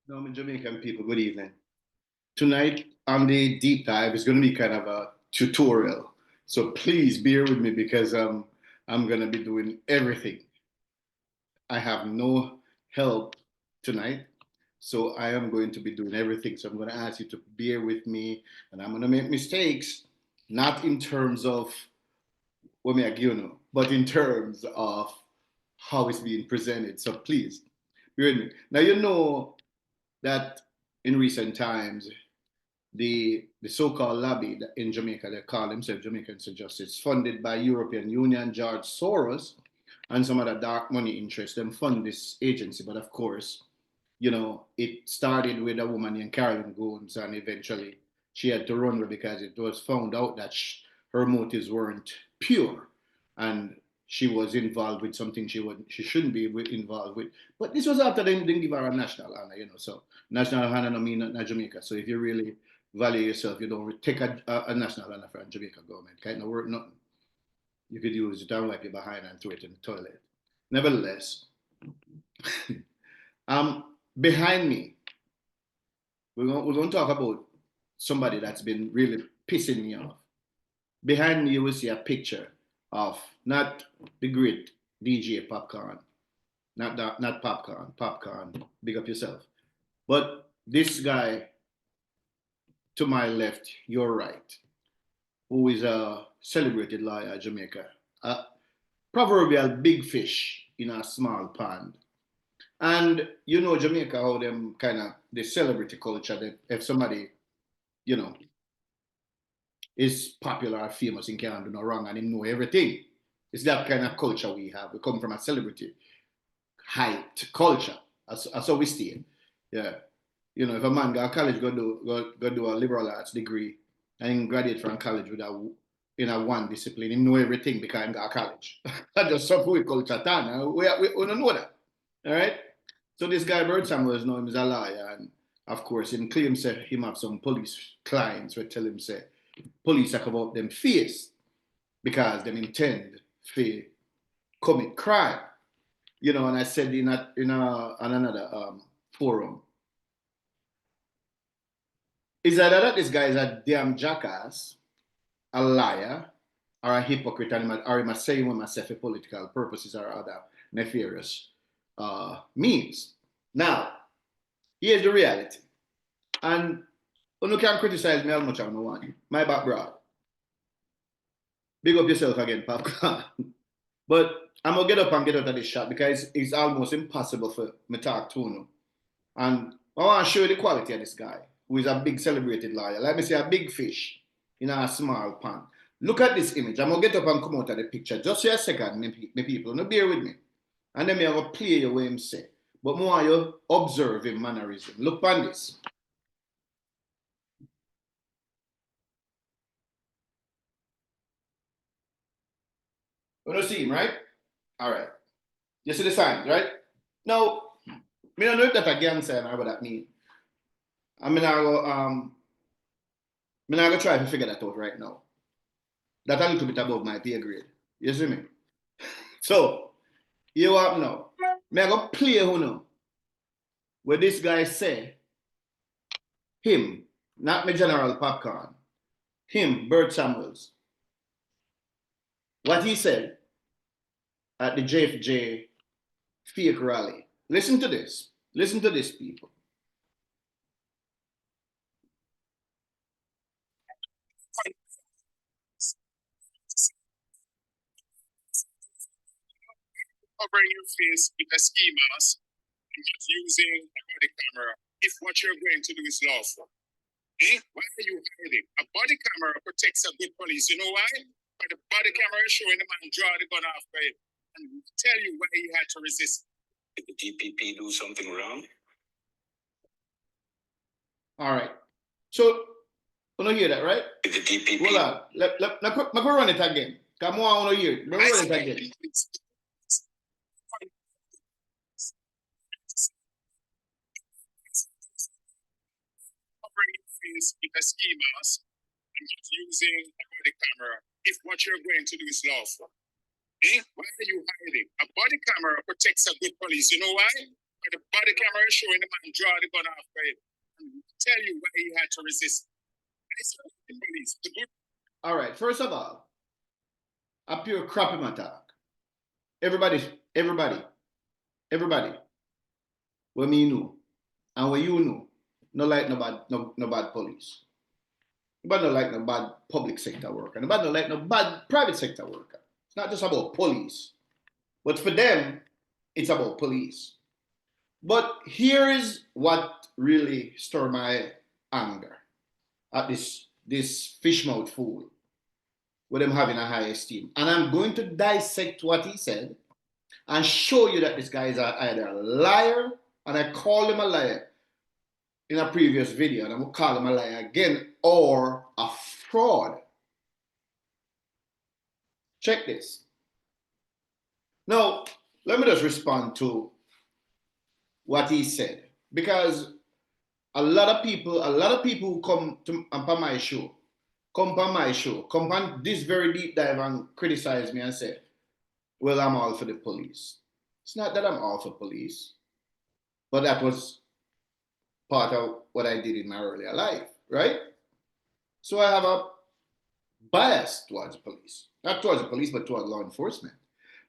No, Jamaican people, good evening. Tonight on the deep dive is going to be kind of a tutorial. So please bear with me because I'm going to be doing everything. I have no help tonight. So I am going to be doing everything. So I'm going to ask you to bear with me and I'm going to make mistakes, not in terms of what me I give you, but in terms of how it's being presented. So please bear with me. Now, you know that in recent times, the so-called lobby in Jamaica, they call themselves Jamaican Justice, funded by European Union, George Soros, and some other dark money interests, them fund this agency. But of course, it started with a woman named Carolyn Goins, and eventually she had to run away because it was found out that her motives weren't pure, and she was involved with something she shouldn't be involved with. But this was after they didn't give her a national honor. So national honor no mean not Jamaica. So if you really value yourself, you don't take a national honor from Jamaica government. Kind of work nothing. You could use it and wipe your behind and throw it in the toilet. Nevertheless, behind me, we're going to talk about somebody that's been really pissing me off. Behind me, you will see a picture of not the great DJ Popcorn, not Popcorn, Popcorn, big up yourself, but this guy to my left, your right, who is a celebrated lawyer in Jamaica, a proverbial big fish in a small pond. And you know Jamaica, how them kind of the celebrity culture that if somebody, you know, is popular or famous and can't do no wrong and him know everything. It's that kind of culture we have. We come from a celebrity hyped culture. That's how we stay. Yeah. If a man go to college, go do a liberal arts degree and graduate from college with a one discipline, he know everything because he got college. That's just something we culture time. We don't know that. All right. So this guy Bert Samuels know him as a lawyer, and of course him claims say him have some police clients who tell him say police are cover up them face because them intend to commit crime. And I said on another forum, is either that this guy is a damn jackass, a liar, or a hypocrite, or he must say him himself for political purposes or other nefarious means. Now, here's the reality. And you can criticize me how much I want. My background. Big up yourself again, Popcorn. But I'm gonna get up and get out of this shot because it's almost impossible for me to talk to you. And I want to show you the quality of this guy, who is a big celebrated lawyer. Let me say a big fish in a small pond. Look at this image. I'm gonna get up and come out of the picture. Just for a second, my people. No bear with me. And then I'm gonna play you what him say. But more you observe him mannerism. Look on this. You don't see him, right? All right. You see the signs, right? Now, me don't know if that a gangster or what that mean. I mean, I go try to figure that out right now. That's a little bit above my pay grade. You see me? So, you up now. Me I go play who know where this guy say him, not me General Popcorn, him, Bert Samuels. What he said at the JFJ fake rally. Listen to this. Listen to this, people. Covering your face with a ski mask and not using a body camera if what you're going to do is lawful. Why are you hiding? A body camera protects a good police. You know why? But the body camera is showing the man draw the gun after him and tell you why he had to resist. Did the DPP do something wrong? All right. So, you don't hear that, right? Did the DPP? Hold on. Let me run it again. Come on, I want to hear it. Let me run it again. Covering your face with a ski mask and not using a body camera if what you're going to do is lawful. Why are you hiding? A body camera protects a good police. You know why? But the body camera is showing the man draw the gun after him and tell you why he had to resist. It's the police. The good. All right, first of all, a pure crappy attack. Everybody, what me know, and what you know, no like no bad police. Nobody no like no bad public sector worker. Nobody no like no bad private sector worker. It's not just about police. But for them, it's about police. But here is what really stirred my anger at this fishmouth fool with him having a high esteem. And I'm going to dissect what he said and show you that this guy is either a liar, and I called him a liar in a previous video, and I'm going to call him a liar again, or a fraud. Check this. Now, let me just respond to what he said, because a lot of people who come on my show, come on this very deep dive and criticize me and say, well, I'm all for the police. It's not that I'm all for police, but that was part of what I did in my earlier life, right? So I have a bias towards the police. Not towards the police, but towards law enforcement.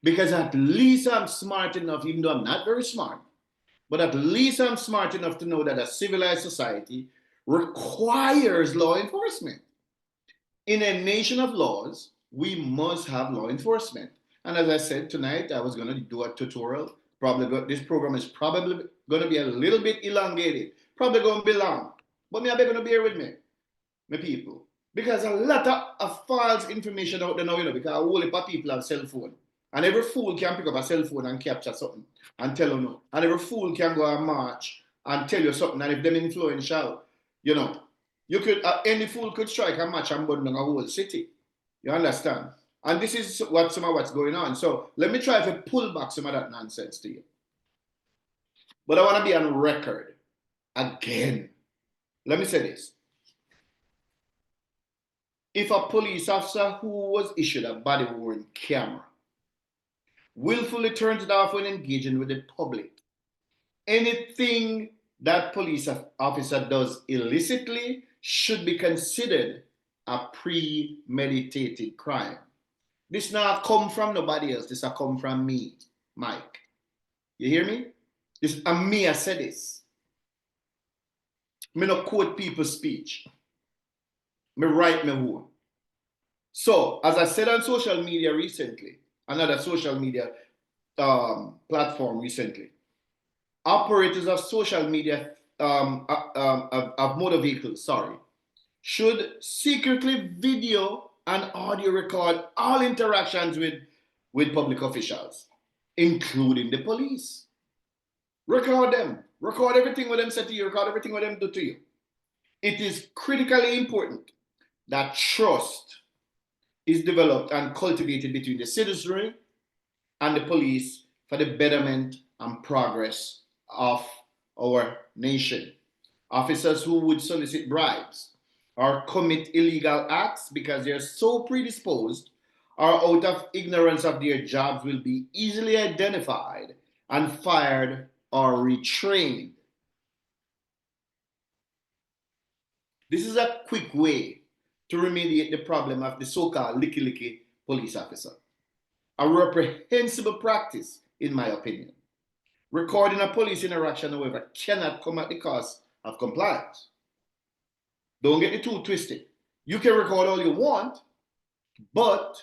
Because at least I'm smart enough, even though I'm not very smart, but at least I'm smart enough to know that a civilized society requires law enforcement. In a nation of laws, we must have law enforcement. And as I said tonight, I was going to do a tutorial. This program is probably going to be a little bit elongated. Probably going to be long. But me, I beg you to bear with me, my people. Because a lot of false information out there now, because a whole heap of people have cell phone. And every fool can pick up a cell phone and capture something and tell you no. And every fool can go and march and tell you something. And if them influential, you could any fool could strike a match and burn down a whole city. You understand? And this is some of what's going on. So let me try to pull back some of that nonsense to you. But I want to be on record again. Let me say this. If a police officer who was issued a body-worn camera willfully turns it off when engaging with the public, anything that police officer does illicitly should be considered a premeditated crime. This not come from nobody else. This a come from me, Mike. You hear me? This me I said this. Me no quote people's speech. Me write me own. So, as I said on social media recently, another social media platform recently, operators of social media of motor vehicles, should secretly video and audio record all interactions with public officials, including the police. Record them. Record everything what them say to you. Record everything what them do to you. It is critically important that trust is developed and cultivated between the citizenry and the police for the betterment and progress of our nation. Officers who would solicit bribes or commit illegal acts because they're so predisposed or out of ignorance of their jobs will be easily identified and fired or retrained. This is a quick way to remediate the problem of the so-called licky police officer. A reprehensible practice, in my opinion. Recording a police interaction, however, cannot come at the cost of compliance. Don't get it too twisted. You can record all you want, but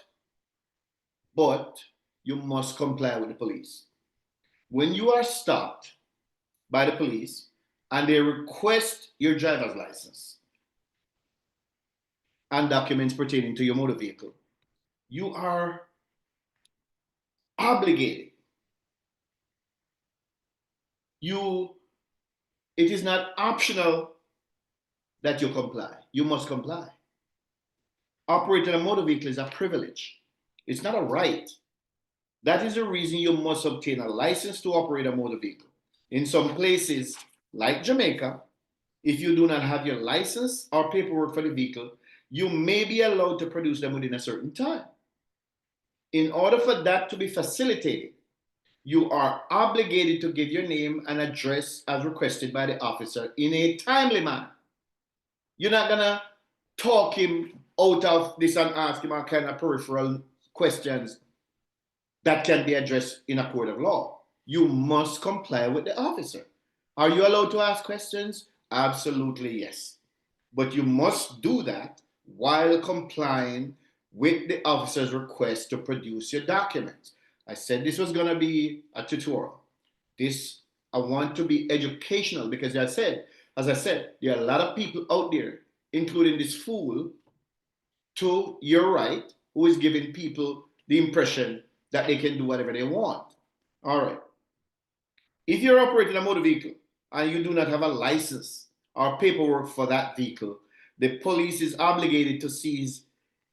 you must comply with the police. When you are stopped by the police and they request your driver's license and documents pertaining to your motor vehicle, you are obligated. It is not optional that you comply. You must comply. Operating a motor vehicle is a privilege. It's not a right. That is the reason you must obtain a license to operate a motor vehicle. In some places, like Jamaica, if you do not have your license or paperwork for the vehicle, you may be allowed to produce them within a certain time. In order for that to be facilitated, you are obligated to give your name and address as requested by the officer in a timely manner. You're not gonna talk him out of this and ask him all kind of peripheral questions that can be addressed in a court of law. You must comply with the officer. Are you allowed to ask questions? Absolutely yes. But you must do that while complying with the officer's request to produce your documents. I said this was going to be a tutorial. This, I want to be educational because as I said, there are a lot of people out there, including this fool to your right, who is giving people the impression that they can do whatever they want. All right. If you're operating a motor vehicle and you do not have a license or paperwork for that vehicle, the police is obligated to seize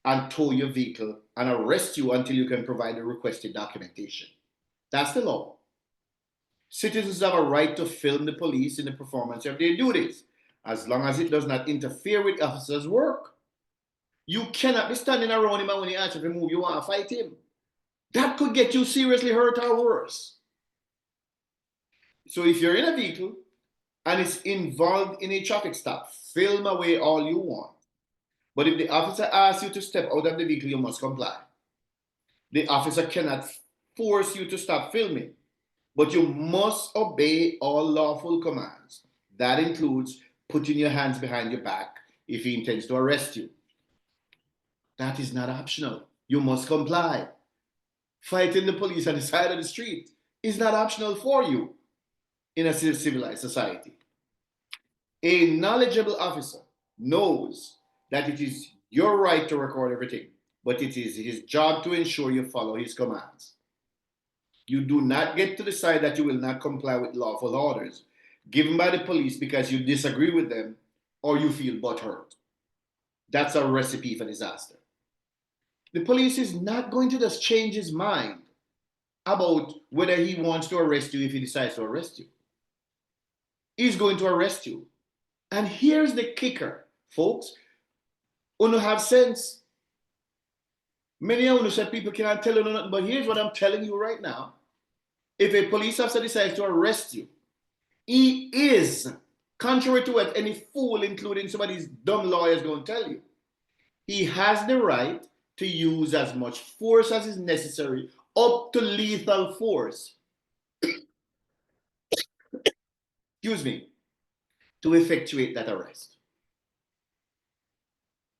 and tow your vehicle and arrest you until you can provide the requested documentation. That's the law. Citizens have a right to film the police in the performance of their duties, as long as it does not interfere with the officer's work. You cannot be standing around him and when he asks you to move, you want to fight him. That could get you seriously hurt or worse. So if you're in a vehicle and it's involved in a traffic stop, film away all you want. But if the officer asks you to step out of the vehicle, you must comply. The officer cannot force you to stop filming, but you must obey all lawful commands. That includes putting your hands behind your back if he intends to arrest you. That is not optional. You must comply. Fighting the police on the side of the street is not optional for you in a civilized society. A knowledgeable officer knows that it is your right to record everything, but it is his job to ensure you follow his commands. You do not get to decide that you will not comply with lawful orders given by the police because you disagree with them or you feel butthurt. That's a recipe for disaster. The police is not going to just change his mind about whether he wants to arrest you if he decides to arrest you. He's going to arrest you. And here's the kicker, folks. Uno have sense. Many of you say people cannot tell you nothing, but here's what I'm telling you right now. If a police officer decides to arrest you, he is, contrary to what any fool, including some of these dumb lawyers, going to tell you, he has the right to use as much force as is necessary, up to lethal force, excuse me, to effectuate that arrest.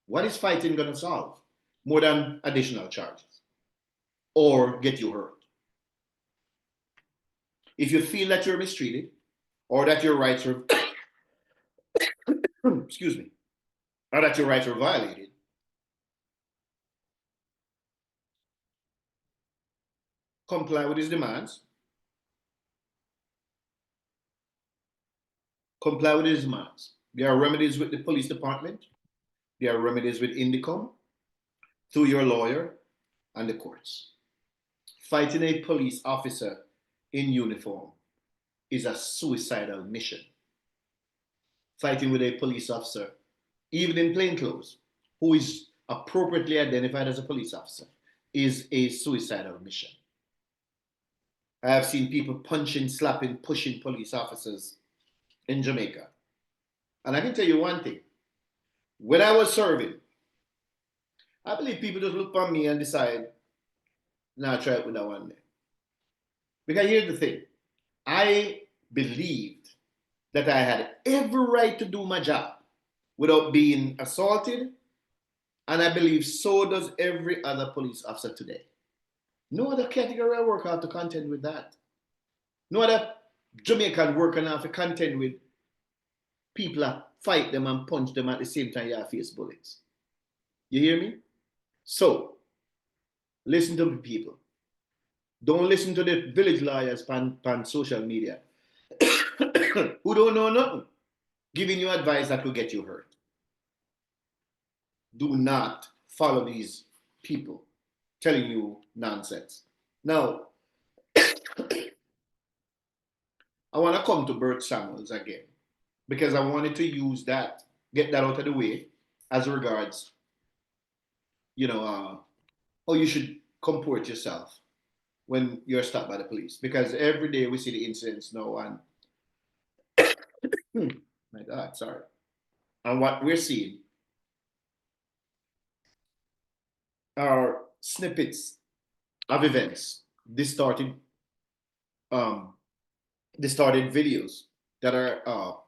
What is fighting going to solve? More than additional charges or get you hurt. If you feel that you're mistreated or that your rights are, excuse me, or that your rights are violated, comply with his demands. Comply with his demands. There are remedies with the police department. There are remedies with Indicom, through your lawyer, and the courts. Fighting a police officer in uniform is a suicidal mission. Fighting with a police officer, even in plain clothes, who is appropriately identified as a police officer, is a suicidal mission. I have seen people punching, slapping, pushing police officers in Jamaica. And I can tell you one thing. When I was serving, I believe people just look on me and decide, nah, try it with that one day. Because here's the thing. I believed that I had every right to do my job without being assaulted. And I believe so does every other police officer today. No other category I work out to contend with that. No other Jamaican worker have to contend with people that fight them and punch them at the same time you face bullets. You hear me? So, listen to the people. Don't listen to the village lawyers on social media who don't know nothing, giving you advice that will get you hurt. Do not follow these people telling you nonsense. Now, I want to come to Bert Samuels again because I wanted to use that, get that out of the way as regards, how you should comport yourself when you're stopped by the police, because every day we see the incidents now, and my God, sorry, and what we're seeing are snippets of events, distorted, um, distorted videos that are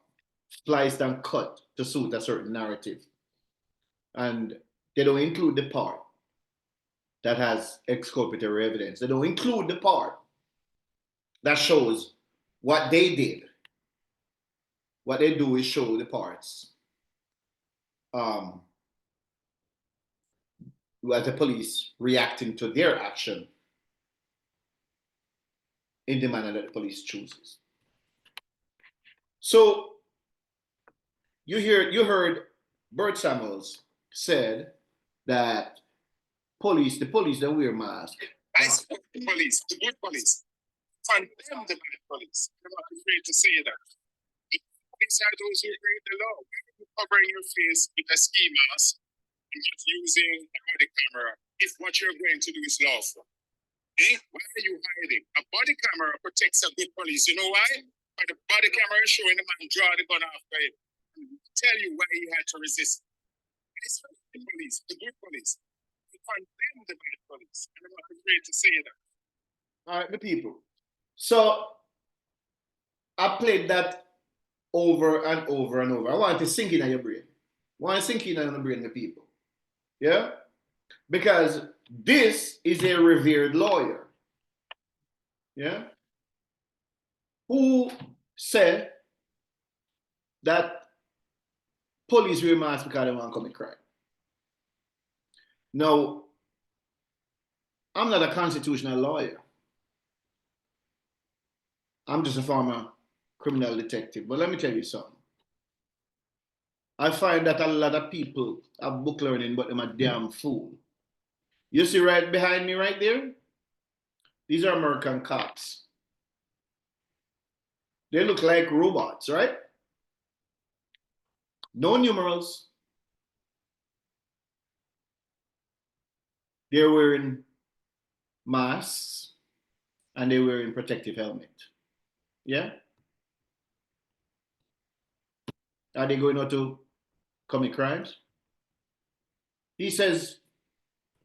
spliced and cut to suit a certain narrative, and they don't include the part that has exculpatory evidence. They don't include the part that shows what they did. What they do is show the parts um, as the police reacting to their action in the manner that the police chooses. So you heard Bert Samuels said that the police don't wear masks. I support the police, the good police. Condemn the bad police. I'm not afraid to say that. These are those who break the law. Why are you covering your face with a ski mask and not using a body camera if what you're going to do is lawful? Eh? Why are you hiding? A body camera protects a good police. You know why? But the body camera is showing the man draw the gun after him. Tell you why he had to resist. It's the police, the good police. You condemn the bad police. And I'm not afraid to say that. All right, the people. So I played that over and over and over. I want it to sink in your brain. I want it to sink in your brain, the people. Yeah? Because this is a revered lawyer. Yeah? Who said that police wear masks because they want to commit crime. Now, I'm not a constitutional lawyer. I'm just a former criminal detective. But let me tell you something. I find that a lot of people have book learning, but they're a damn fool. You see right behind me right there? These are American cops. They look like robots, right? No numerals. They're wearing masks and they're wearing protective helmet. Yeah? Are they going out to commit crimes? He says,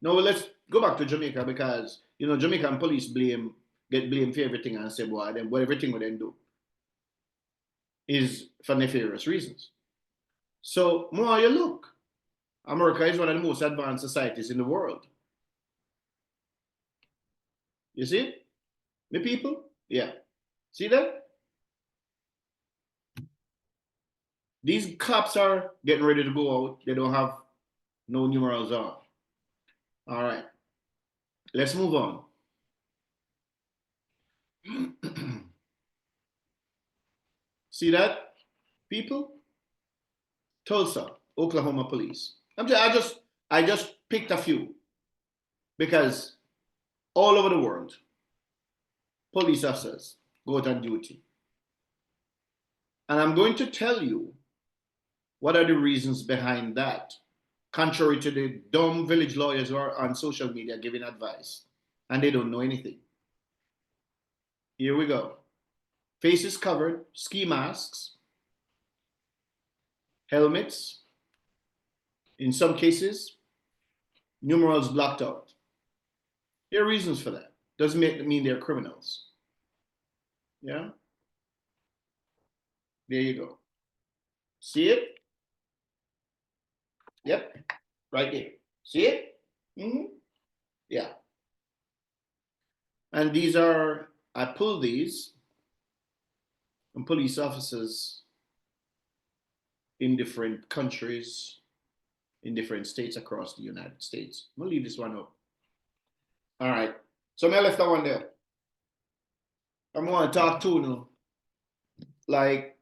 no, let's go back to Jamaica because, Jamaican police get blamed for everything and say, boy, then everything what they do is for nefarious reasons. So, more you look, America is one of the most advanced societies in the world. You see? The people? Yeah. See that? These cops are getting ready to go out. They don't have no numerals on. All right. Let's move on. See that, people? Tulsa, Oklahoma police. I just picked a few because all over the world, police officers go out on duty. And I'm going to tell you what are the reasons behind that, contrary to the dumb village lawyers who are on social media giving advice and they don't know anything. Here we go. Faces covered, ski masks, helmets, in some cases, numerals blocked out. There are reasons for that. Doesn't mean they're criminals. Yeah? There you go. See it? Yep. Right there. See it? Mm-hmm. Yeah. And I pulled these from police officers in different countries, in different states across the United States. I'm going to leave this one up. All right. So I left that one there. I'm going to talk to you like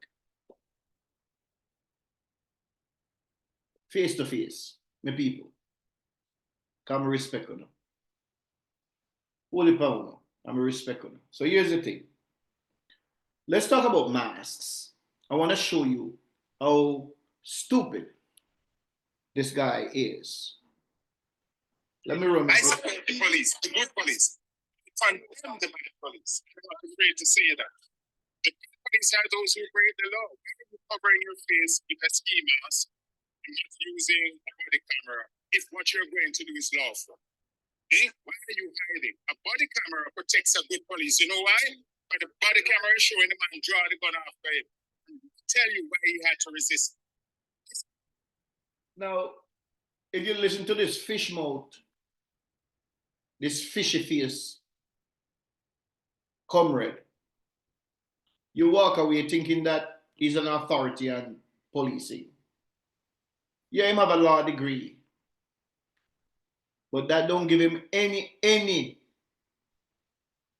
face to face, my people. Come respect you. Holy power. I'm respect you. So here's the thing. Let's talk about masks. I want to show you how stupid this guy is. Let me run. I support the police, the good police. condemned by the police. I'm not afraid to say that. The police are those who break the law. Why are you covering your face with a ski mask and not using a body camera if what you're going to do is lawful? Why are you hiding? A body camera protects a good police. You know why? But the body camera is showing the man draw the gun after him. Tell you why he had to resist. Now, if you listen to this fish mouth, this fishy face comrade, you walk away thinking that he's an authority on policing. Yeah, him have a law degree, but that don't give him any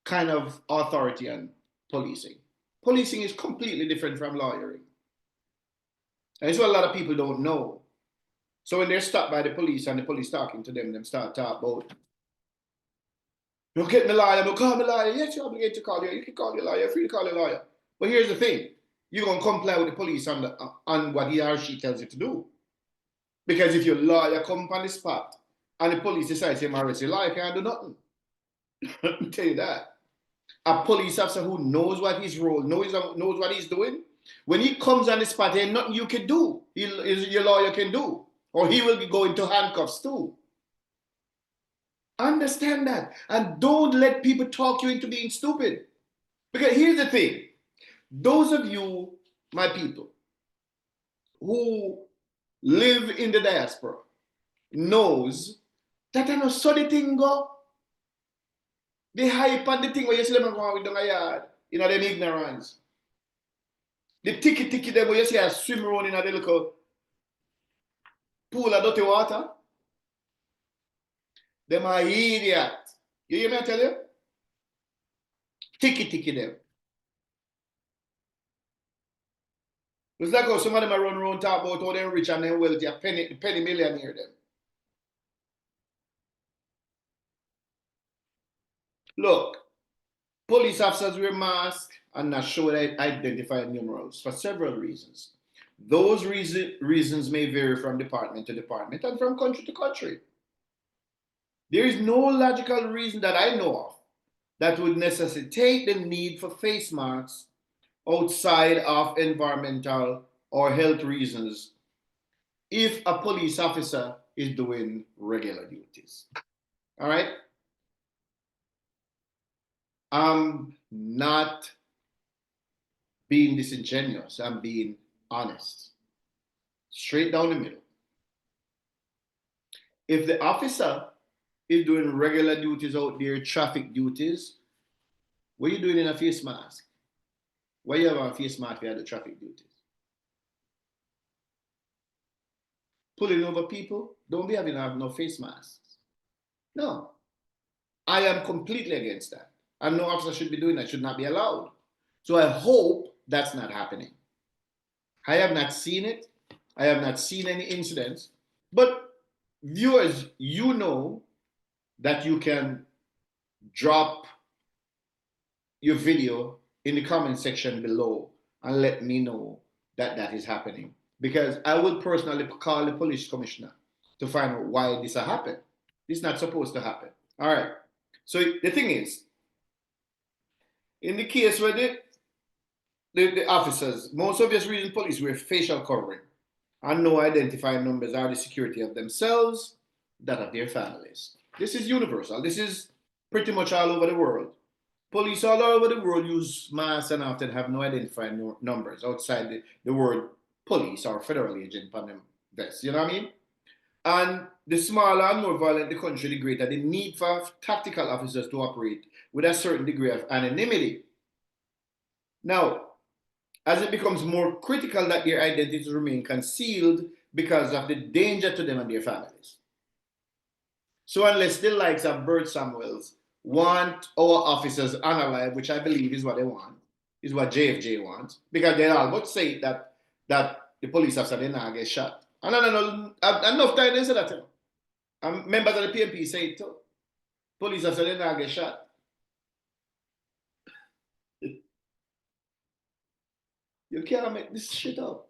kind of authority on policing. Policing is completely different from lawyering. And it's what a lot of people don't know. So when they're stopped by the police and the police talking to them start talking about, don't get me lawyer, don't call me lawyer. Yes, you're obligated to call you. You can call your lawyer, you're free to call your lawyer. But here's the thing, you're going to comply with the police on what he or she tells you to do. Because if your lawyer comes on the spot and the police decides to arrest your lawyer, can't do nothing. Let me tell you that. A police officer who knows what his role, knows what he's doing, when he comes on the spot, there's nothing you can do, your lawyer can do, or he will be going to handcuffs too. Understand that. And don't let people talk you into being stupid. Because here's the thing. Those of you, my people, who live in the diaspora, knows that I know so the thing go. They hype on the thing where you see them going with the yard, in them ignorance. The ticky them where you see a swim around in a little pool of dirty water. Them are idiot. You hear me I tell you? Ticky them. It's like how some of them are run around talk about how they're rich and they're wealthy, a penny millionaire them. Look, police officers wear masks and not show identified numerals for several reasons. Those reasons may vary from department to department and from country to country. There is no logical reason that I know of that would necessitate the need for face masks outside of environmental or health reasons if a police officer is doing regular duties. All right? I'm not being disingenuous, I'm being honest. Straight down the middle. If the officer is doing regular duties out there, traffic duties, what are you doing in a face mask? Why you have a face mask if you have the traffic duties? Pulling over people, don't be having no face masks. No. I am completely against that. And no officer should be doing that, should not be allowed. So I hope that's not happening. I have not seen it. I have not seen any incidents. But viewers, you know that you can drop your video in the comment section below and let me know that that is happening. Because I will personally call the police commissioner to find out why this has happened. This is not supposed to happen. All right. So the thing is, in the case where the officers, most obvious reason police wear facial covering and no identifying numbers are the security of themselves, that of their families. This is universal. This is pretty much all over the world. Police all over the world use masks and often have no identifying numbers outside the word police or federal agent on them vests. You know what I mean? And the smaller and more violent the country, the greater the need for tactical officers to operate with a certain degree of anonymity. Now, as it becomes more critical that their identities remain concealed because of the danger to them and their families. So unless the likes of Bert Samuels want our officers unalive, which I believe is what they want, is what JFJ wants, because they all but say that the police officer did not get shot. And I don't know, enough time they say that. And members of the PMP say it too. Police officer did not get shot. You can't make this shit up.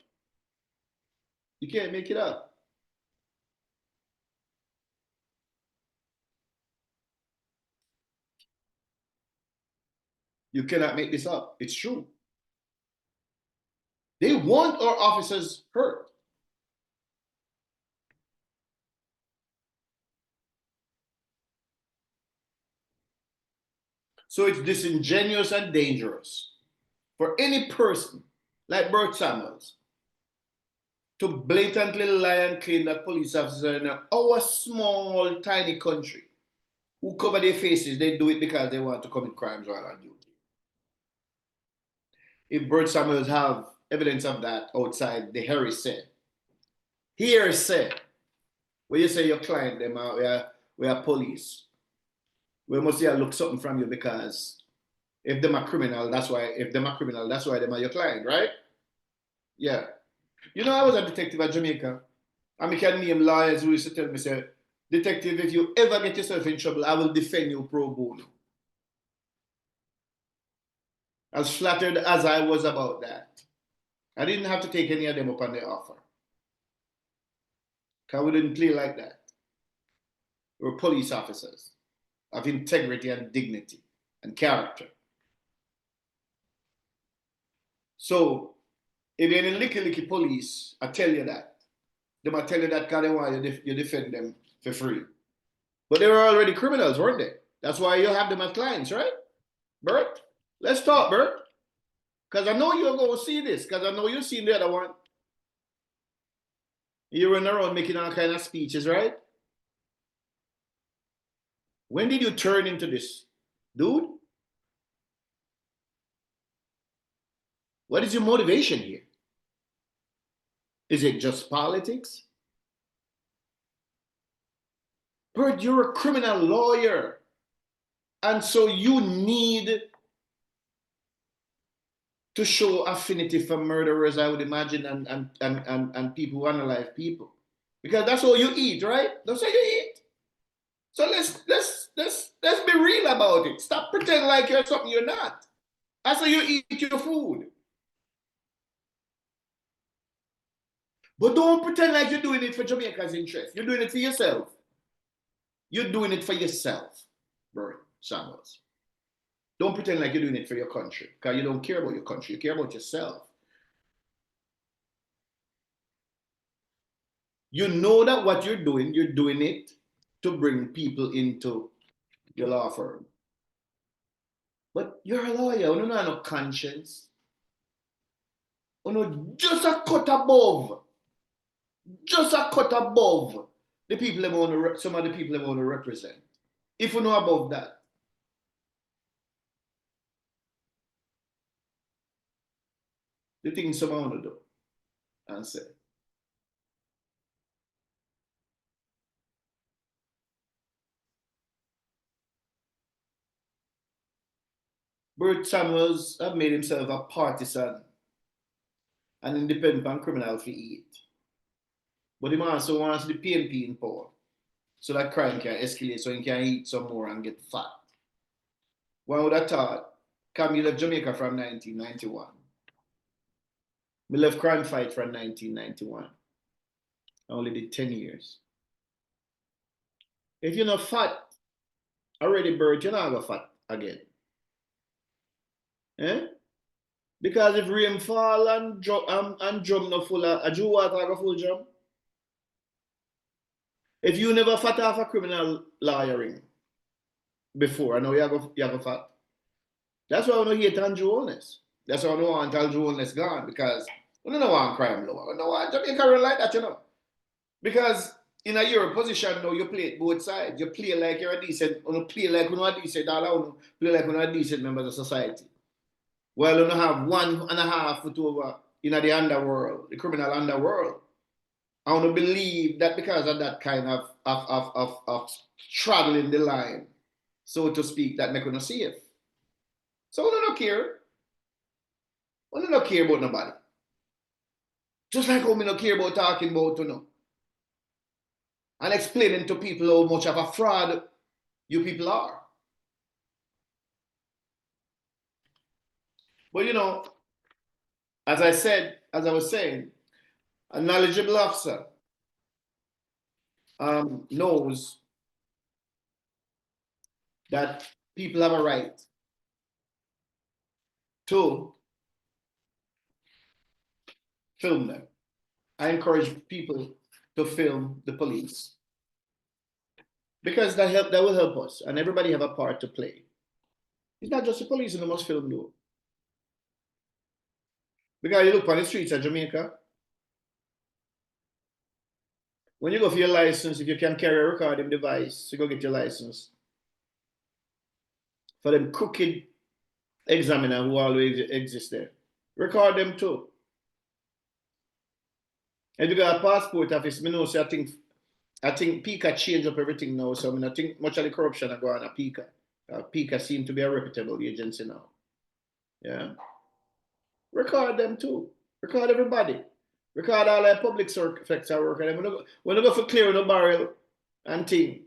You can't make it up. You cannot make this up. It's true. They want our officers hurt. So it's disingenuous and dangerous for any person like Bert Samuels to blatantly lie and claim that police officers in our small, tiny country who cover their faces, they do it because they want to commit crimes while on duty. If Bert Samuels have evidence of that outside the hearsay, where you say your client, them we are police, we must say look something from you because if them are criminal, that's why them are your client, right? Yeah. You know, I was a detective at Jamaica. And I can name lawyers who used to tell me, say, detective, if you ever get yourself in trouble, I will defend you pro bono. As flattered as I was about that, I didn't have to take any of them up on their offer. Because we didn't play like that. We were police officers of integrity and dignity and character. So, if you're in licky police, I tell you that. They might tell you that because they want you defend them for free. But they were already criminals, weren't they? That's why you have them as clients, right? Bert? Let's talk, Bert. Because I know you're going to see this, because I know you've seen the other one. You run around making all kind of speeches, right? When did you turn into this, dude? What is your motivation here? Is it just politics? Bert, you're a criminal lawyer. And so you need to show affinity for murderers, I would imagine, and people who unalive people. Because that's all you eat, right? That's all you eat. So let's be real about it. Stop pretending like you're something you're not. That's how you eat your food. But don't pretend like you're doing it for Jamaica's interest. You're doing it for yourself. You're doing it for yourself, Bert Samuels. Don't pretend like you're doing it for your country, because you don't care about your country. You care about yourself. You know that what you're doing it to bring people into your law firm. But you're a lawyer, you don't have no conscience. You know, just a cut above the people some of the people they want to represent. If you know above that, the things someone want to do and say. Bert Samuels have made himself a partisan and independent criminal for eat. But he also wants the PNP in power so that crime can escalate so he can eat some more and get fat. One would have thought, Camille left Jamaica from 1991. We left crime fight from 1991. I only did 10 years. If you're not fat already, Bert, you're not going to fat again. Eh? Because if rain fall and drum no full of, a Jew water go full drum. If you never fat off a criminal lawyering before, I know you have a fat. That's why I don't hate Andrew Holness. That's why I don't want Andrew Holness gone, because we don't want crime law. We don't want Jamaica run like that, you know. Because in your position now, you play both sides. You play like you're a decent, you play like you're a decent dollar, play like you're a decent member of society. Well, you don't have 1.5 foot over in the underworld, the criminal underworld. I want to believe that because of that kind of straddling the line, so to speak, that make you not safe. So we don't care. We don't care about nobody. Just like how we don't care about talking about, you know, and explaining to people how much of a fraud you people are. But you know, as I was saying, a knowledgeable officer knows that people have a right Two, film them. I encourage people to film the police because that will help us, and everybody have a part to play. It's not just the police who must film though. Because you look on the streets of Jamaica, when you go for your license, if you can carry a recording device, you go get your license. For them crooked examiner who always exist there, record them too. And if you got a passport office, me know, so I think PICA changed up everything now, so I mean, I think much of the corruption are going on PICA. PICA seem to be a reputable agency now. Yeah. Record them too. Record everybody. Record all the public sector workers. When you go for clearing the barrel and thing,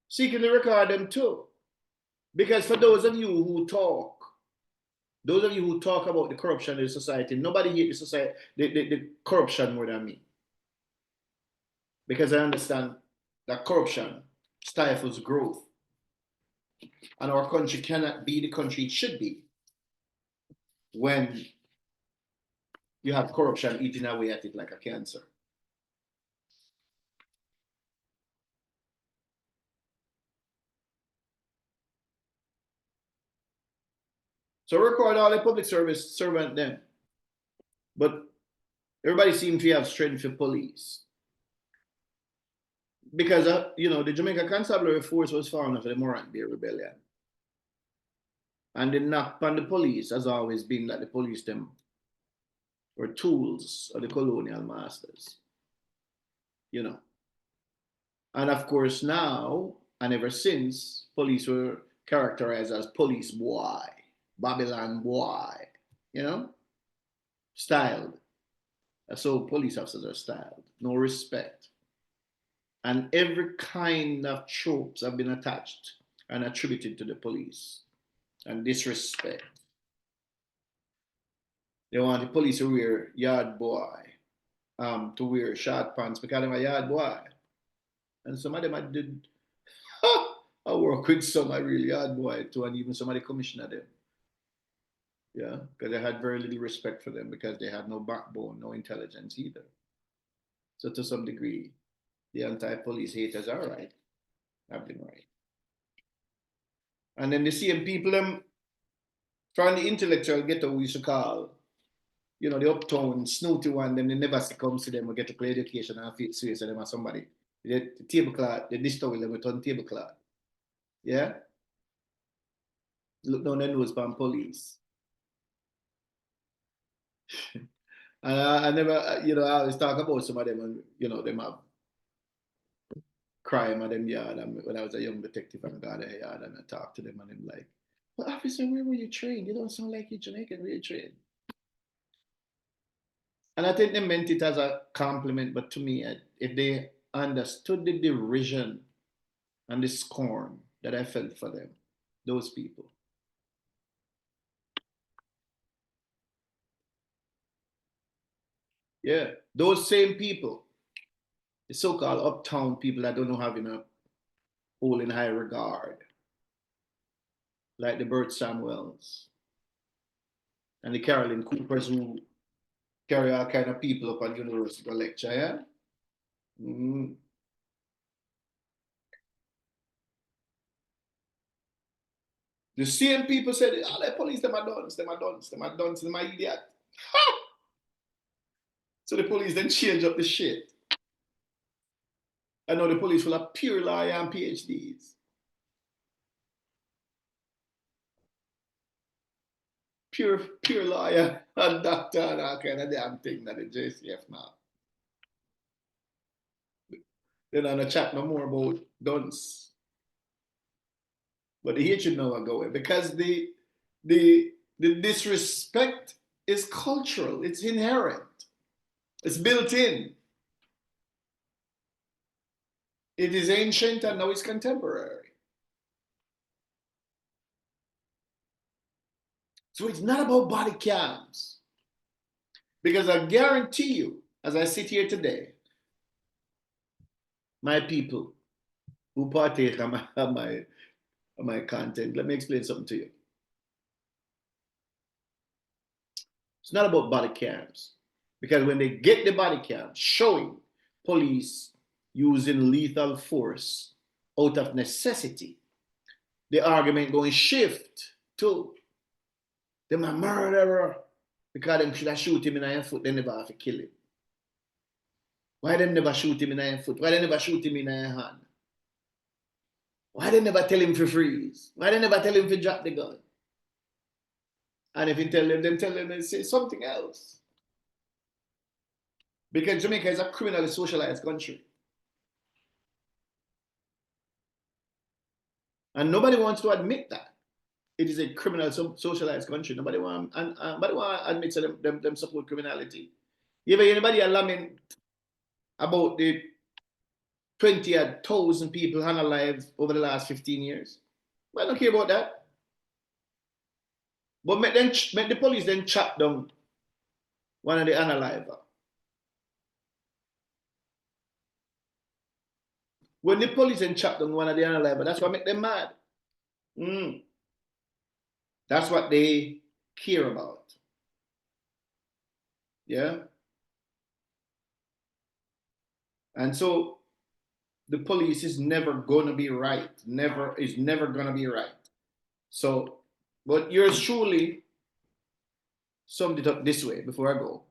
secretly record them too. Because for those of you who talk about the corruption in the society, nobody hates the society, the corruption more than me. Because I understand that corruption stifles growth. And our country cannot be the country it should be when you have corruption eating away at it like a cancer. So record all the public service servant them. But everybody seems to have strength for police. Because, the Jamaica Constabulary Force was formed after the Morant Bay Rebellion. And the knock on the police has always been that the police them were tools of the colonial masters. And of course now, and ever since, police were characterized as police boy, Babylon boy, styled. So police officers are styled, no respect. And every kind of tropes have been attached and attributed to the police. And disrespect. They want the police to wear yard boy, to wear short pants because they're a yard boy. And some of them I did, I work with some I really yard boy too, and even some of the commissioner them. Yeah, because I had very little respect for them because they had no backbone, no intelligence either. So to some degree, the anti-police haters are right. Have been right. And then the same people them from the intellectual ghetto we used to call, the uptown snooty one, them they never come to them or get to play education and feel serious them as somebody. The tablecloth, the dish towel them with on tablecloth. Yeah? Look down the nose from police. I never, I always talk about some of them and, them have crime at them yard. And when I was a young detective, I got a yard and I talk to them and I'm like, well, officer, where were you trained? You don't sound like you're Jamaican. Where you trained? And I think they meant it as a compliment, but to me, if they understood the derision and the scorn that I felt for them, those people. Yeah, those same people, the so-called uptown people that don't know having a hold in high regard, like the Bert Samuels and the Carolyn Coopers who carry all kind of people up at university lecture, yeah? Mm-hmm. The same people said, oh, the police, them are dunce, them are dunce, them are dunce, them are idiot. So the police then change up the shit. I know the police will have pure lawyer and PhDs. Pure lawyer and doctor and all kind of damn thing that the JCF now. Then I'm not chat no more about dunce. But the hatred now are going because the disrespect is cultural, it's inherent, it's built in. It is ancient and now it's contemporary. So it's not about body cams. Because I guarantee you, as I sit here today, my people who partake of my content, let me explain something to you. It's not about body cams. Because when they get the body cam showing police using lethal force out of necessity, the argument going shift to them a murderer because them should have shoot him in the foot, they never have to kill him. Why them never shoot him in the foot? Why they never shoot him in the hand? Why they never tell him to freeze? Why they never tell him to drop the gun? And if you tell them to say something else. Because Jamaica is a criminally socialized country. And nobody wants to admit that. It is a criminal socialized country. Nobody want to admit to them support criminality. You ever anybody lament about the 20,000 people unalive over the last 15 years? I don't care about that. But make the police then chop down one of the unalive. When the police then chop down one of the unalive, that's what make them mad. That's what they care about. Yeah? And so the police is never gonna be right. Never gonna be right. So, but yours truly summed it up this way before I go.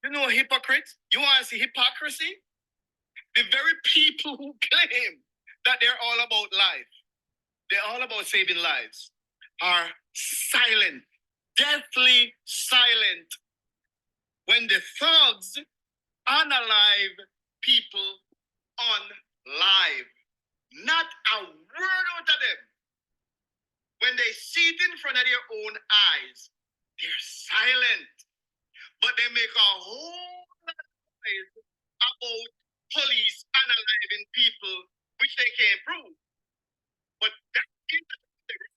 You know, hypocrite? You want to see hypocrisy? The very people who claim that they're all about life, they're all about saving lives, are silent, deathly silent, when the thugs unalive people on live. Not a word out of them. When they see it in front of their own eyes, they're silent. But they make a whole lot of noise about police unaliving people, which they can't prove. But that is the problem.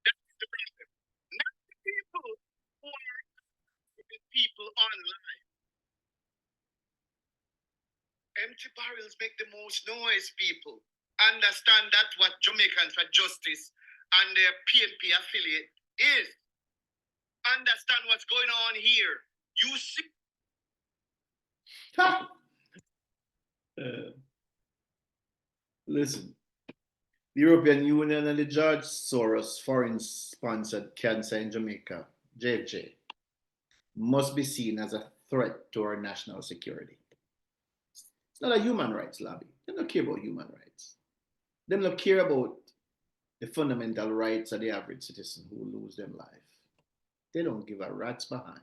That's the problem. Not the people who are unaliving people online. Empty barrels make the most noise, people. Understand that what Jamaicans for Justice and their PNP affiliate is. Understand what's going on here. You see. Listen, the European Union and the George Soros foreign-sponsored cancer in Jamaica, JFJ, must be seen as a threat to our national security. It's not a human rights lobby. They don't care about human rights. They don't care about the fundamental rights of the average citizen who lose their life. They don't give a rat's behind.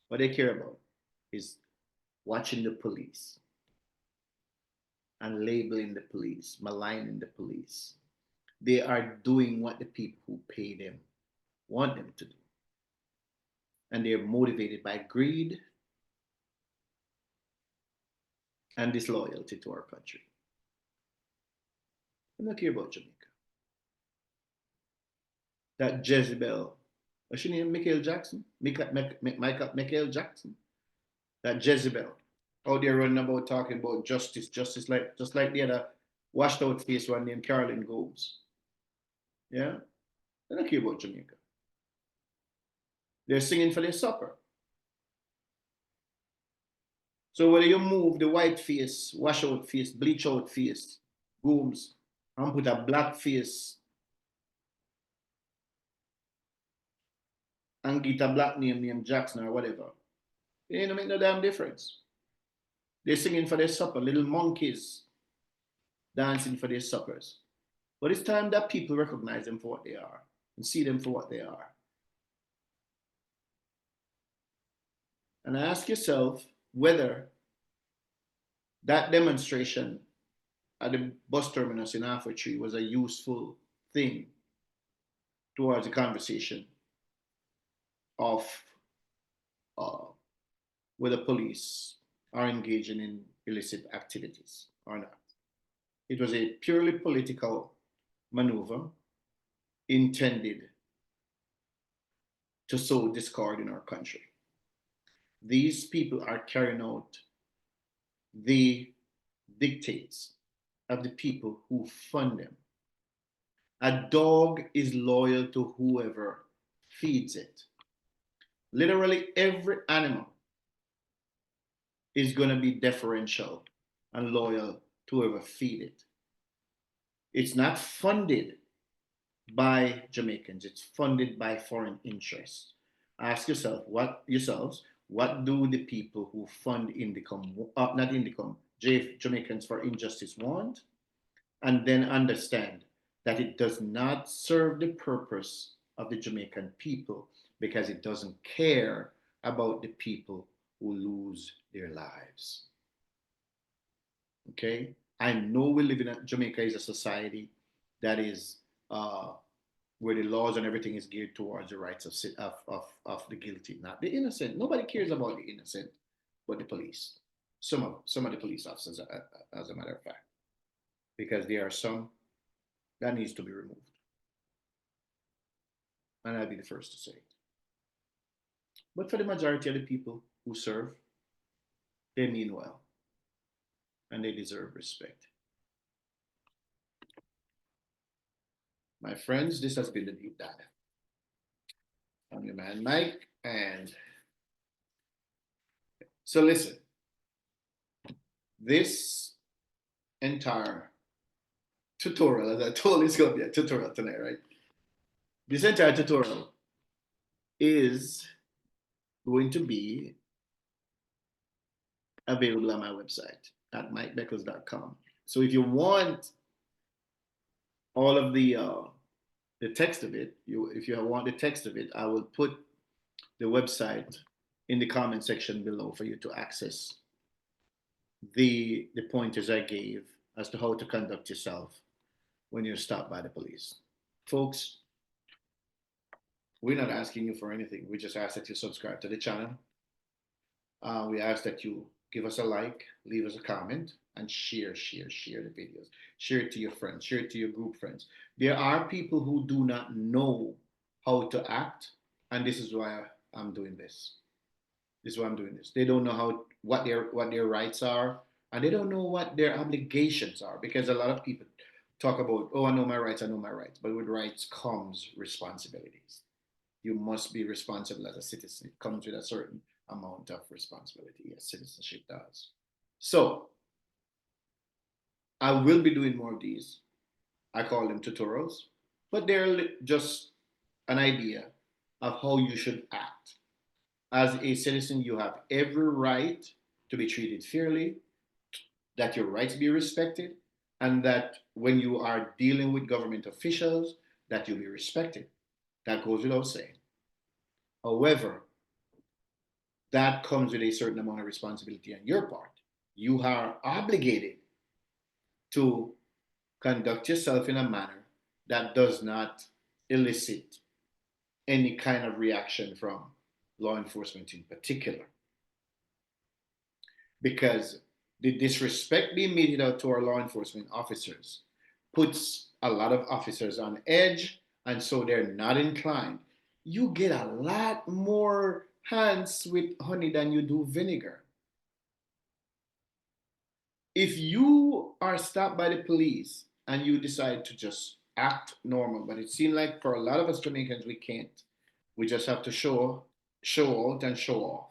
What they care about is watching the police and labeling the police, maligning the police. They are doing what the people who pay them want them to do. And they're motivated by greed and disloyalty to our country. I don't care about Jamaica. That Jezebel, what's your name? Michael Jackson? Michael Jackson? That Jezebel out there running about talking about justice, just like the other washed out face one named Carolyn Gomes. Yeah? They don't care about Jamaica. They're singing for their supper. So whether you move the white face, wash out face, bleach out face, Gomes, and put a black face and get a black name named Jackson or whatever, it ain't make no damn difference. They're singing for their supper, little monkeys dancing for their suppers. But it's time that people recognize them for what they are and see them for what they are. And ask yourself whether that demonstration at the bus terminus in Alpha Tree was a useful thing towards the conversation of whether police are engaging in illicit activities or not. It was a purely political maneuver intended to sow discord in our country. These people are carrying out the dictates of the people who fund them. A dog is loyal to whoever feeds it. Literally every animal is going to be deferential and loyal to whoever feed it. It's not funded by Jamaicans, it's funded by foreign interests. Ask yourselves, what do the people who fund Indicom, not Indicom, Jamaicans for Injustice want? And then understand that it does not serve the purpose of the Jamaican people because it doesn't care about the people who lose their lives. Okay? I know we live in Jamaica is a society that is where the laws and everything is geared towards the rights of the guilty, not the innocent. Nobody cares about the innocent, but the police. Some of the police officers, as a matter of fact, because there are some that needs to be removed, and I'll be the first to say it. But for the majority of the people who serve, they mean well, and they deserve respect. My friends, this has been the deep dive. I'm your man Mike, and so listen. This entire tutorial, as I told you, it's going to be a tutorial tonight, right? This entire tutorial is going to be available on my website at mikebeckles.com. So if you want all of the text of it, if you want the text of it, I will put the website in the comment section below for you to access the pointers I gave as to how to conduct yourself when you're stopped by the police. Folks, we're not asking you for anything. We just ask that you subscribe to the channel. We ask that you give us a like, leave us a comment, and share the videos. Share it to your friends, share it to your group friends. There are people who do not know how to act, and this is why I'm doing this. This is why I'm doing this. They don't know what their rights are, and they don't know what their obligations are, because a lot of people talk about, oh, I know my rights, but with rights comes responsibilities. You must be responsible as a citizen. It comes with a certain amount of responsibility. Yes, citizenship does. So I will be doing more of these. I call them tutorials, but they're just an idea of how you should act. As a citizen, you have every right to be treated fairly, that your rights be respected, and that when you are dealing with government officials, that you be respected. That goes without saying. However, that comes with a certain amount of responsibility on your part. You are obligated to conduct yourself in a manner that does not elicit any kind of reaction from law enforcement in particular. Because the disrespect being meted out to our law enforcement officers puts a lot of officers on edge, and so they're not inclined. You get a lot more hands with honey than you do vinegar. If you are stopped by the police and you decide to just act normal, but it seems like for a lot of us Jamaicans, we can't. We just have to show out and show off.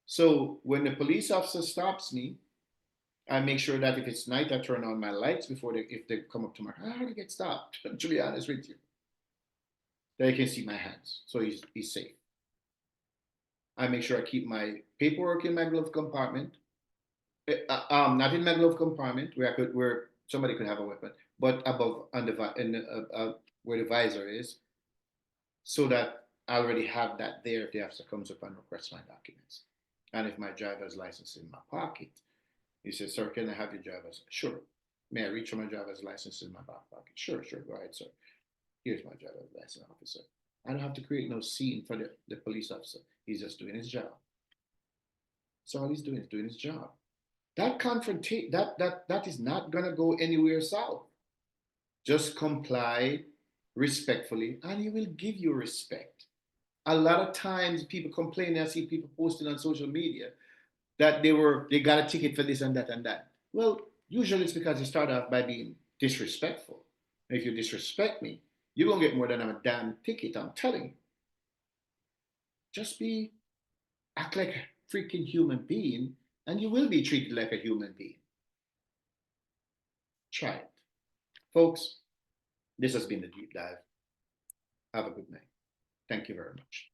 So when the police officer stops me, I make sure that if it's night, I turn on my lights before if they come up to my car, how to get stopped, to be honest with you. They can see my hands, so he's safe. I make sure I keep my paperwork in my glove compartment. Not in my glove compartment where somebody could have a weapon, but above on where the visor is, so that I already have that there if the officer comes up and requests my documents. And if my driver's license is in my pocket, he says, "Sir, can I have your driver's?" Sure. May I reach for my driver's license in my back pocket? Sure, go ahead, sir. Here's my driver's license, officer. I don't have to create no scene for the police officer. He's just doing his job. So all he's doing is doing his job. That confrontation, that is not gonna go anywhere south. Just comply respectfully, and he will give you respect. A lot of times people complain, I see people posting on social media that they got a ticket for this and that and that. Well, usually it's because you start off by being disrespectful. If you disrespect me, you're going to get more than a damn ticket. I'm telling you. Just act like a freaking human being, and you will be treated like a human being. Try it. Folks, this has been the deep dive. Have a good night. Thank you very much.